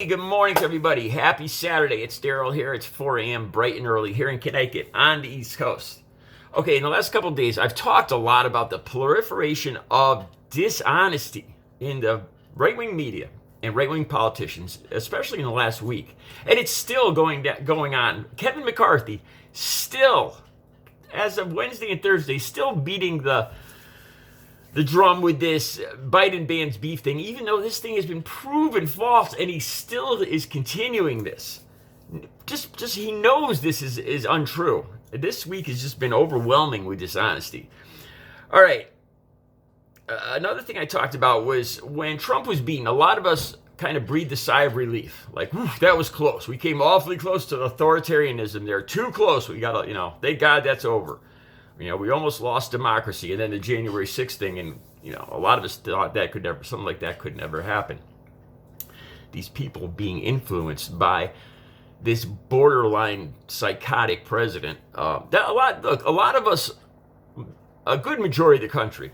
Hey, good morning to everybody. Happy Saturday. It's Daryl here. It's 4 a.m. bright and early here in Connecticut on the East Coast. Okay, in the last couple of days, I've talked a lot about the proliferation of dishonesty in the right-wing media and right-wing politicians, especially in the last week. And it's still going on. Kevin McCarthy still, as of Wednesday and Thursday, still beating the drum with this Biden bans beef thing, even though this thing has been proven false, and he still is continuing this. Just he knows this is untrue. This week has just been overwhelming with dishonesty. All right. Another thing I talked about was when Trump was beaten, a lot of us kind of breathed a sigh of relief. Like, that was close. We came awfully close to authoritarianism there. Too close. We got to, thank God that's over. We almost lost democracy, and then the January 6th thing, and, a lot of us thought something like that could never happen. These people being influenced by this borderline psychotic president. A lot of us, a good majority of the country,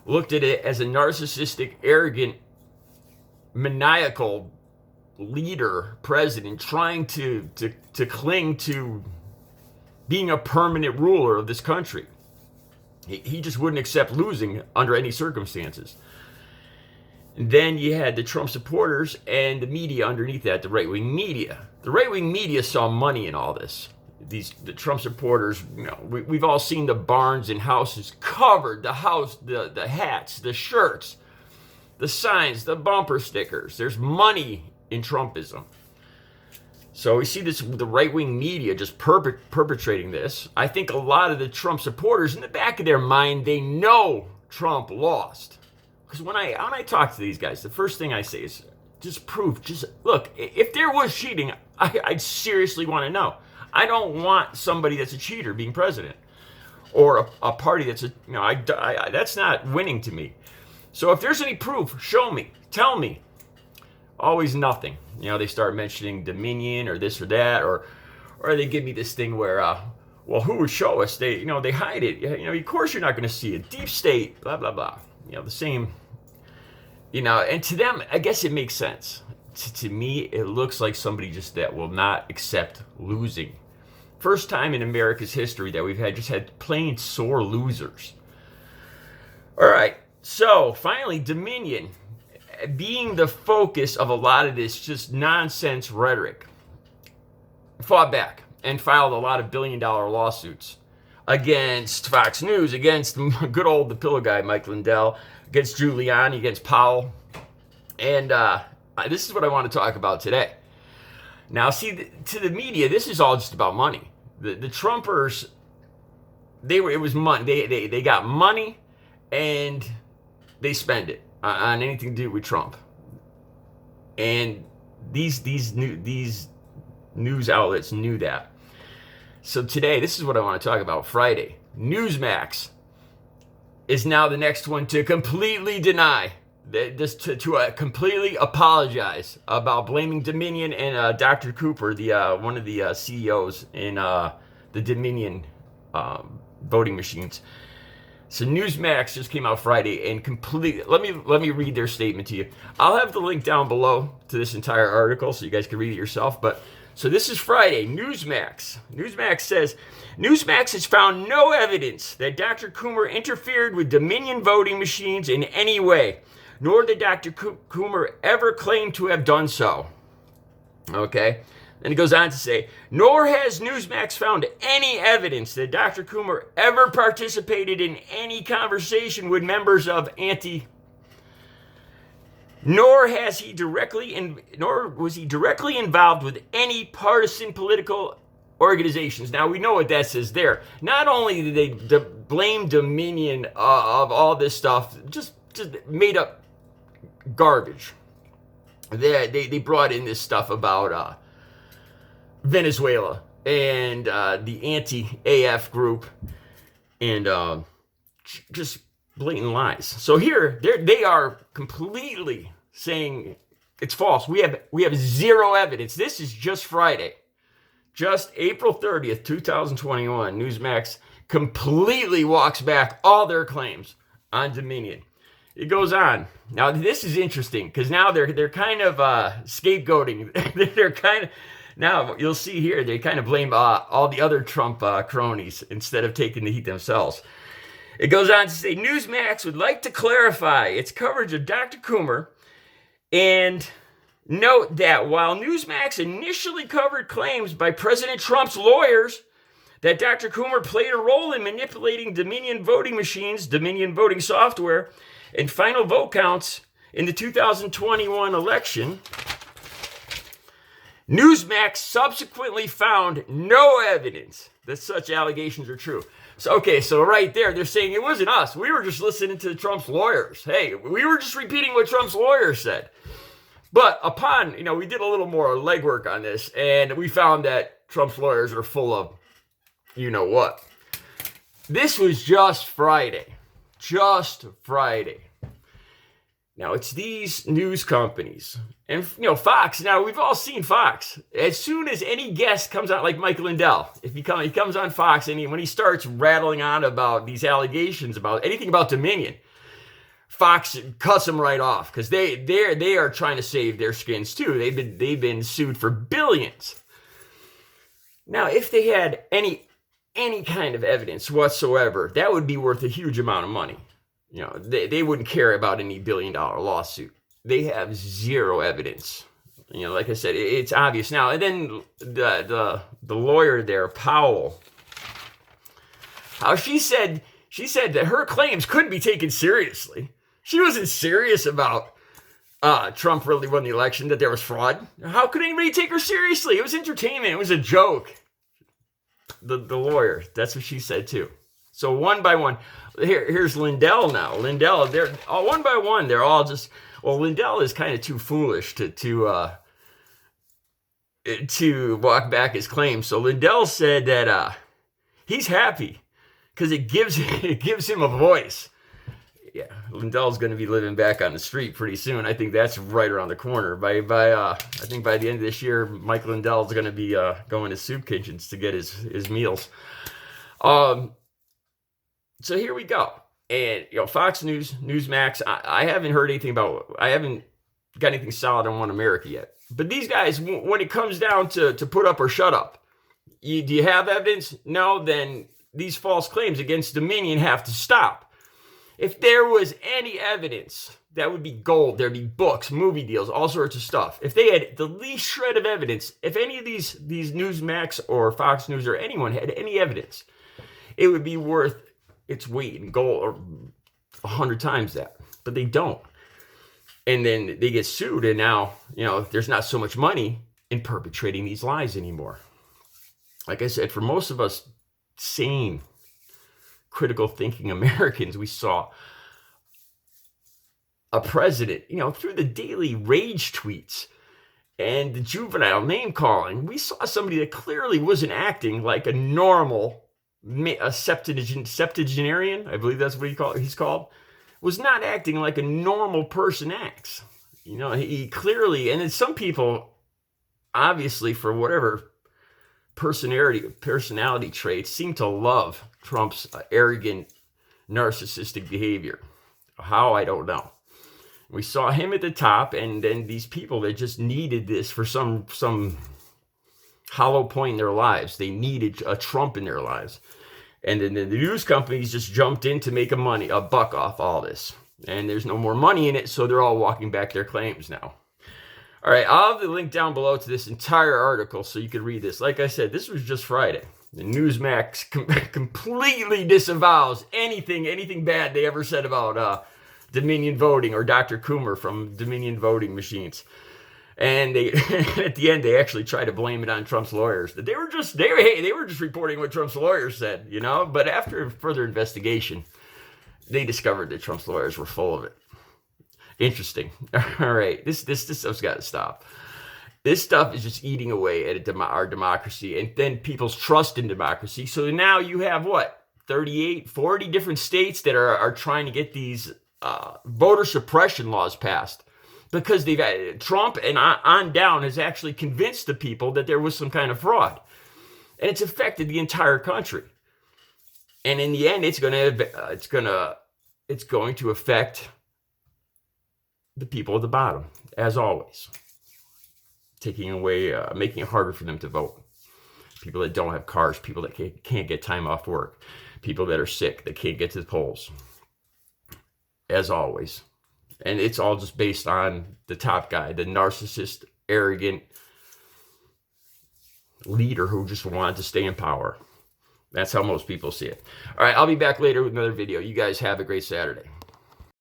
looked at it as a narcissistic, arrogant, maniacal leader, president, trying to cling to being a permanent ruler of this country. He just wouldn't accept losing under any circumstances. And then you had the Trump supporters and the media underneath that, the right-wing media. The right-wing media saw money in all this. The Trump supporters, we've all seen the barns and houses covered, the hats, the shirts, the signs, the bumper stickers. There's money in Trumpism. So we see the right-wing media just perpetrating this. I think a lot of the Trump supporters, in the back of their mind, they know Trump lost. Because when I talk to these guys, the first thing I say is, just proof. Just look, if there was cheating, I'd seriously want to know. I don't want somebody that's a cheater being president, or a party that's that's not winning to me. So if there's any proof, show me, tell me. Always nothing. They start mentioning Dominion or this or that, or they give me this thing where, who would show us? They hide it. Of course you're not going to see it. Deep state, blah, blah, blah. The same, and to them, I guess it makes sense. To me, it looks like somebody just that will not accept losing. First time in America's history that we've just had plain sore losers. All right. So finally, Dominion being the focus of a lot of this just nonsense rhetoric, fought back and filed a lot of billion-dollar lawsuits against Fox News, against good old the pillow guy, Mike Lindell, against Giuliani, against Powell. And this is what I want to talk about today. Now, see, to the media, this is all just about money. The Trumpers, it was money. They got money, and they spend it on anything to do with Trump. And these news outlets knew that. So today, this is what I want to talk about. Friday, NEWSMAX is now the next one to completely deny, to completely apologize about blaming Dominion and Dr. Cooper, one of the CEOs in the Dominion voting machines. So NEWSMAX just came out Friday and completely, let me read their statement to you. I'll have the link down below to this entire article so you guys can read it yourself. But so this is Friday, NEWSMAX. NEWSMAX says, NEWSMAX has found no evidence that Dr. Coomer interfered with Dominion voting machines in any way, nor did Dr. Coomer ever claim to have done so. Okay? And it goes on to say, nor has NEWSMAX found any evidence that Dr. Coomer ever participated in any conversation with members of nor was he directly involved with any partisan political organizations. Now, we know what that says there. Not only did they blame Dominion of all this stuff, just made up garbage. They brought in this stuff about Venezuela and the anti-AF group, and just blatant lies. So here they are completely saying it's false. We have zero evidence. This is just Friday, just April 30th, 2021. NEWSMAX completely walks back all their claims on Dominion. It goes on. Now this is interesting because now they're kind of scapegoating. They're kind of now you'll see here they kind of blame all the other Trump cronies instead of taking the heat themselves. It goes on to say Newsmax would like to clarify its coverage of Dr. Coomer and note that while Newsmax initially covered claims by President Trump's lawyers that Dr. Coomer played a role in manipulating Dominion voting machines, Dominion voting software, and final vote counts in the 2021 election, Newsmax subsequently found no evidence that such allegations are true. So right there, they're saying it wasn't us. We were just listening to Trump's lawyers. Hey, we were just repeating what Trump's lawyers said. But upon, we did a little more legwork on this, and we found that Trump's lawyers are full of what. This was just Friday. Just Friday. Now, it's these news companies. And, Fox, now we've all seen Fox. As soon as any guest comes out, like Mike Lindell, if he comes on Fox, and when he starts rattling on about these allegations about anything about Dominion, Fox cuts them right off because they are trying to save their skins too. They've been sued for billions. Now, if they had any kind of evidence whatsoever, that would be worth a huge amount of money. They wouldn't care about any billion-dollar lawsuit. They have zero evidence. Like I said, it's obvious now. And then the lawyer there, Powell, how she said that her claims couldn't be taken seriously. She wasn't serious about Trump really won the election, that there was fraud. How could anybody take her seriously? It was entertainment. It was a joke. The lawyer, that's what she said too. So one by one, here's Lindell now. Lindell, they're all one by one. They're all just. Well, Lindell is kind of too foolish to walk back his claims. So Lindell said that he's happy because it gives him a voice. Yeah, Lindell's going to be living back on the street pretty soon. I think that's right around the corner. I think by the end of this year, Mike Lindell's going to be going to soup kitchens to get his meals. So here we go. And, Fox News, Newsmax, I haven't heard anything about, I haven't got anything solid on One America yet. But these guys, when it comes down to put up or shut up, do you have evidence? No, then these false claims against Dominion have to stop. If there was any evidence, that would be gold. There'd be books, movie deals, all sorts of stuff. If they had the least shred of evidence, if any of these Newsmax or Fox News or anyone had any evidence, it would be worth its weight in gold or 100 times that. But they don't. And then they get sued, and now, there's not so much money in perpetrating these lies anymore. Like I said, for most of us sane, critical thinking Americans, we saw a president, through the daily rage tweets and the juvenile name calling, we saw somebody that clearly wasn't acting like a normal, a septuagenarian, I believe that's what he's called, was not acting like a normal person acts. He clearly, and then some people, obviously for whatever personality traits, seem to love Trump's arrogant, narcissistic behavior. How, I don't know. We saw him at the top, and then these people that just needed this for some hollow point in their lives. They needed a Trump in their lives. And then the news companies just jumped in to make a buck off all this. And there's no more money in it, so they're all walking back their claims now. All right, I'll have the link down below to this entire article so you can read this. Like I said, this was just Friday. The Newsmax completely disavows anything bad they ever said about Dominion voting or Dr. Coomer from Dominion voting machines. And they, at the end, they actually try to blame it on Trump's lawyers. They were just reporting what Trump's lawyers said, But after further investigation, they discovered that Trump's lawyers were full of it. Interesting. All right, this stuff's got to stop. This stuff is just eating away at our democracy and then people's trust in democracy. So now you have 38, 40 different states that are trying to get these voter suppression laws passed. Because Trump and on down has actually convinced the people that there was some kind of fraud, and it's affected the entire country. And in the end, it's going to affect the people at the bottom, as always. Taking away, making it harder for them to vote. People that don't have cars, people that can't get time off work, people that are sick, that can't get to the polls, as always. And it's all just based on the top guy, the narcissist, arrogant leader who just wanted to stay in power. That's how most people see it. All right, I'll be back later with another video. You guys have a great Saturday.